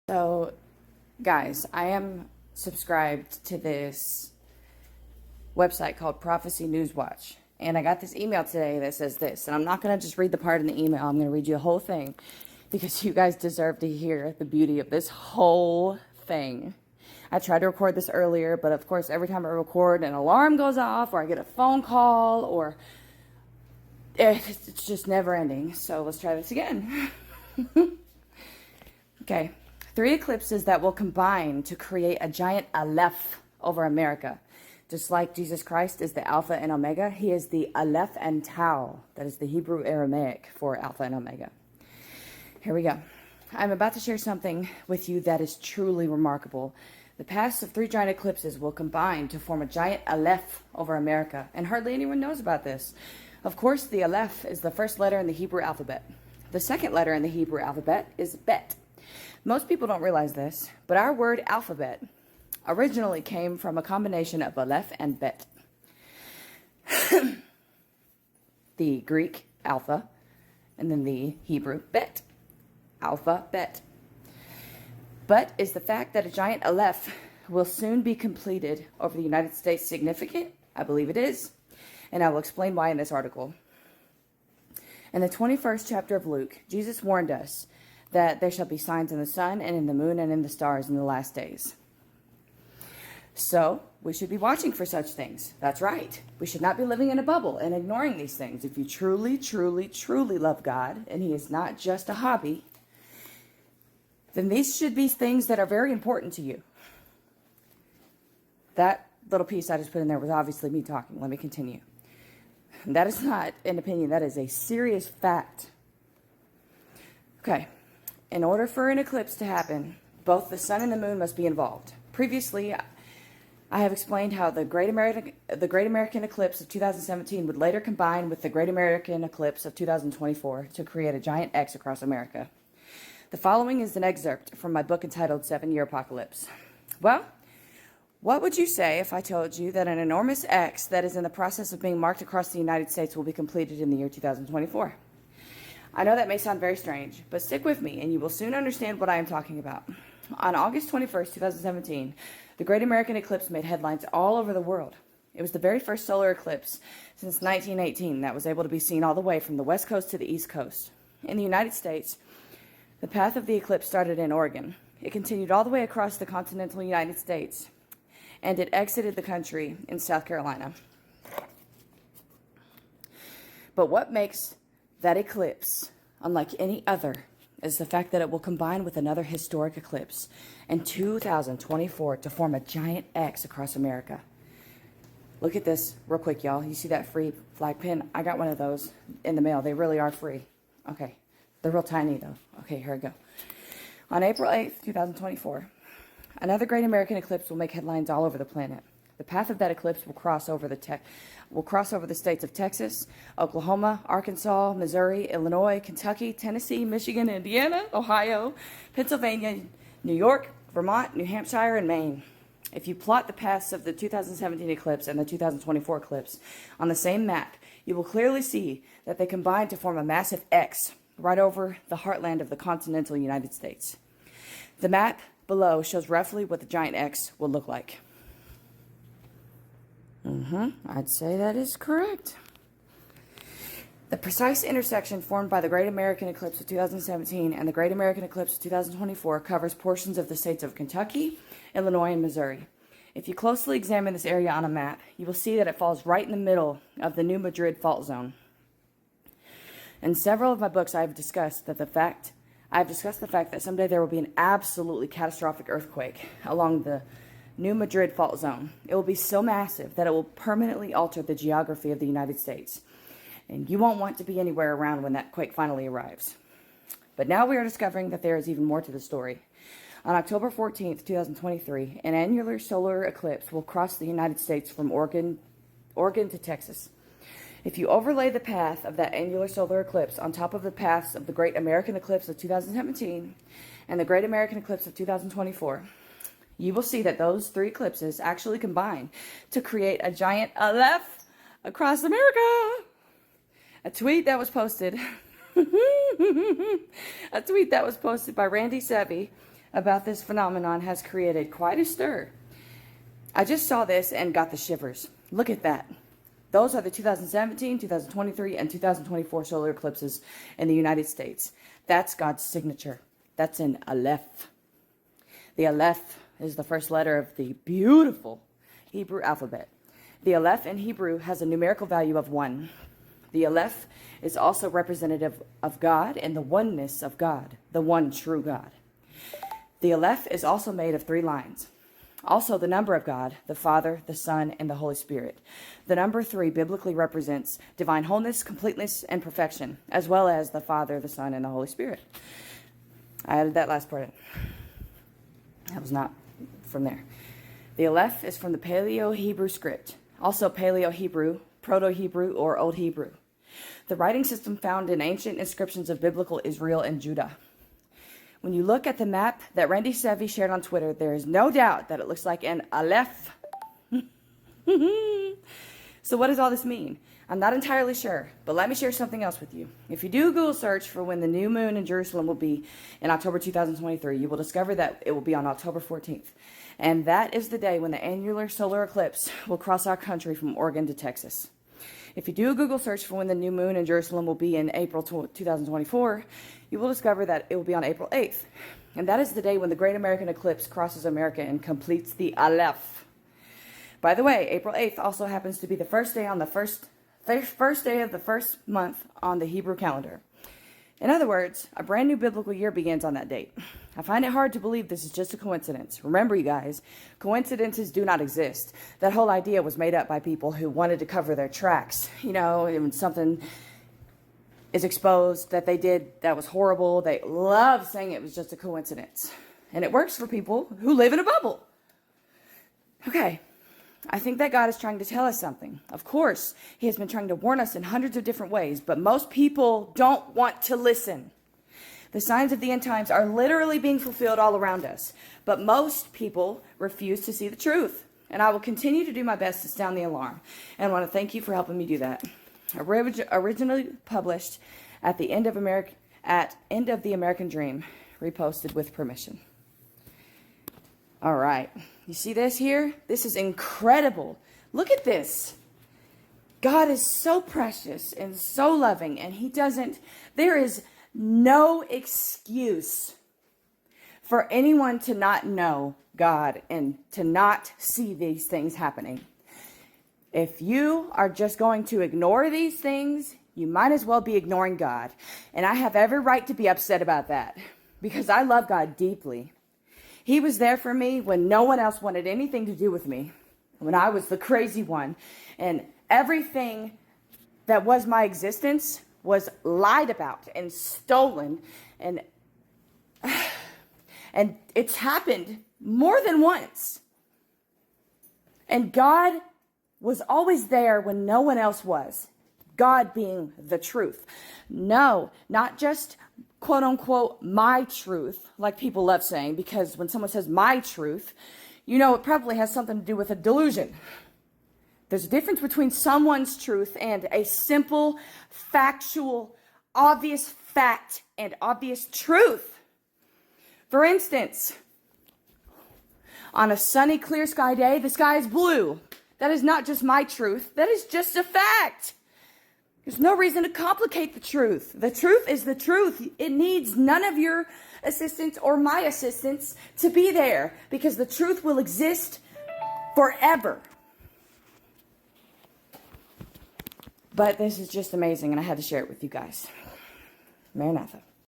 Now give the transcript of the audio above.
So, guys, I am subscribed to this website called Prophecy News Watch. And I got this email today that says this. And I'm not going to just read the part in the email. I'm going to read you the whole thing because you guys deserve to hear the beauty of this whole thing. I tried to record this earlier, but of course, every time I record, an alarm goes off or I get a phone call or it's just never ending. So let's try this again. Okay. 3 eclipses that will combine to create a giant Aleph over America. Just like Jesus Christ is the Alpha and Omega, he is the Aleph and Tau. That is the Hebrew Aramaic for Alpha and Omega. Here we go. I'm about to share something with you that is truly remarkable. The paths of 3 giant eclipses will combine to form a giant Aleph over America, and hardly anyone knows about this. Of course, the Aleph is the first letter in the Hebrew alphabet. The second letter in the Hebrew alphabet is Bet. Most people don't realize this, but our word alphabet originally came from a combination of Aleph and Bet. The Greek alpha, and then the Hebrew Bet. Alpha, Bet. But is the fact that a giant Aleph will soon be completed over the United States significant? I believe it is, and I will explain why in this article. In the 21st chapter of Luke, Jesus warned us that there shall be signs in the sun and in the moon and in the stars in the last days. So, we should be watching for such things. That's right. We should not be living in a bubble and ignoring these things. If you truly, truly, truly love God, and he is not just a hobby, then these should be things that are very important to you. That little piece I just put in there was obviously me talking. Let me continue. That is not an opinion. That is a serious fact. Okay. In order for an eclipse to happen, both the sun and the moon must be involved. Previously, I have explained how the Great American Eclipse of 2017 would later combine with the Great American Eclipse of 2024 to create a giant X across America. The following is an excerpt from my book entitled 7-Year Apocalypse. Well, what would you say if I told you that an enormous X that is in the process of being marked across the United States will be completed in the year 2024? I know that may sound very strange, but stick with me and you will soon understand what I am talking about. On August 21st, 2017, the Great American Eclipse made headlines all over the world. It was the very first solar eclipse since 1918 that was able to be seen all the way from the West Coast to the East Coast. In the United States, the path of the eclipse started in Oregon. It continued all the way across the continental United States, and it exited the country in South Carolina. But what makes that eclipse unlike any other is the fact that it will combine with another historic eclipse in 2024 to form a giant X across America. Look at this real quick, y'all. You see that free flag pin? I got one of those in the mail. They really are free. Okay. They're real tiny, though. Okay, here we go. On April 8th, 2024, another Great American Eclipse will make headlines all over the planet. The path of that eclipse will cross over the states of Texas, Oklahoma, Arkansas, Missouri, Illinois, Kentucky, Tennessee, Michigan, Indiana, Ohio, Pennsylvania, New York, Vermont, New Hampshire, and Maine. If you plot the paths of the 2017 eclipse and the 2024 eclipse on the same map, you will clearly see that they combine to form a massive X right over the heartland of the continental United States. The map below shows roughly what the giant X will look like. I'd say that is correct. The precise intersection formed by the Great American Eclipse of 2017 and the Great American Eclipse of 2024 covers portions of the states of Kentucky, Illinois, and Missouri. If you closely examine this area on a map, you will see that it falls right in the middle of the New Madrid fault zone. In several of my books, I have discussed the fact that someday there will be an absolutely catastrophic earthquake along the New Madrid fault zone. It will be so massive that it will permanently alter the geography of the United States. And you won't want to be anywhere around when that quake finally arrives. But now we are discovering that there is even more to the story. On October 14th, 2023, an annular solar eclipse will cross the United States from Oregon to Texas. If you overlay the path of that annular solar eclipse on top of the paths of the Great American Eclipse of 2017 and the Great American Eclipse of 2024, you will see that those 3 eclipses actually combine to create a giant Aleph across America. A tweet that was posted by Randy Savvy about this phenomenon has created quite a stir. I just saw this and got the shivers. Look at that. Those are the 2017, 2023, and 2024 solar eclipses in the United States. That's God's signature. That's an Aleph. The Aleph is the first letter of the beautiful Hebrew alphabet. The Aleph in Hebrew has a numerical value of 1. The Aleph is also representative of God and the oneness of God, the one true God. The Aleph is also made of 3 lines. Also, the number of God, the Father, the Son, and the Holy Spirit. The number 3 biblically represents divine wholeness, completeness, and perfection, as well as the Father, the Son, and the Holy Spirit. I added that last part in. That was not from there. The Aleph is from the Paleo-Hebrew script, also Paleo-Hebrew, Proto-Hebrew, or Old Hebrew. The writing system found in ancient inscriptions of biblical Israel and Judah. When you look at the map that Randy Sevi shared on Twitter, there is no doubt that it looks like an Aleph. So what does all this mean? I'm not entirely sure, but let me share something else with you. If you do a Google search for when the new moon in Jerusalem will be in October 2023, you will discover that it will be on October 14th. And that is the day when the annular solar eclipse will cross our country from Oregon to Texas. If you do a Google search for when the new moon in Jerusalem will be in April 2024, you will discover that it will be on April 8th. And that is the day when the Great American Eclipse crosses America and completes the Aleph. By the way, April 8th also happens to be the first day on the first day of the first month on the Hebrew calendar. In other words, a brand new biblical year begins on that date. I find it hard to believe this is just a coincidence. Remember, you guys, coincidences do not exist. That whole idea was made up by people who wanted to cover their tracks. You know, when something is exposed that they did that was horrible, they love saying it was just a coincidence. And it works for people who live in a bubble. Okay. I think that God is trying to tell us something. Of course, he has been trying to warn us in hundreds of different ways, but most people don't want to listen. The signs of the end times are literally being fulfilled all around us, but most people refuse to see the truth. And I will continue to do my best to sound the alarm. And I want to thank you for helping me do that. Originally published at the End of the American Dream, reposted with permission. All right. You see this here? This is incredible. Look at this. God is so precious and so loving, and there is no excuse for anyone to not know God and to not see these things happening. If you are just going to ignore these things, you might as well be ignoring God. And I have every right to be upset about that because I love God deeply. He was there for me when no one else wanted anything to do with me, when I was the crazy one. And everything that was my existence was lied about and stolen. And it's happened more than once. And God was always there when no one else was. God being the truth. No, not just quote unquote my truth, like people love saying, because when someone says my truth, you know it probably has something to do with a delusion. There's a difference between someone's truth and a simple, factual, obvious fact and obvious truth. For instance, on a sunny, clear sky day, the sky is blue. That is not just my truth. That is just a fact. There's no reason to complicate the truth. The truth is the truth. It needs none of your assistance or my assistance to be there because the truth will exist forever. But this is just amazing and I had to share it with you guys. Maranatha.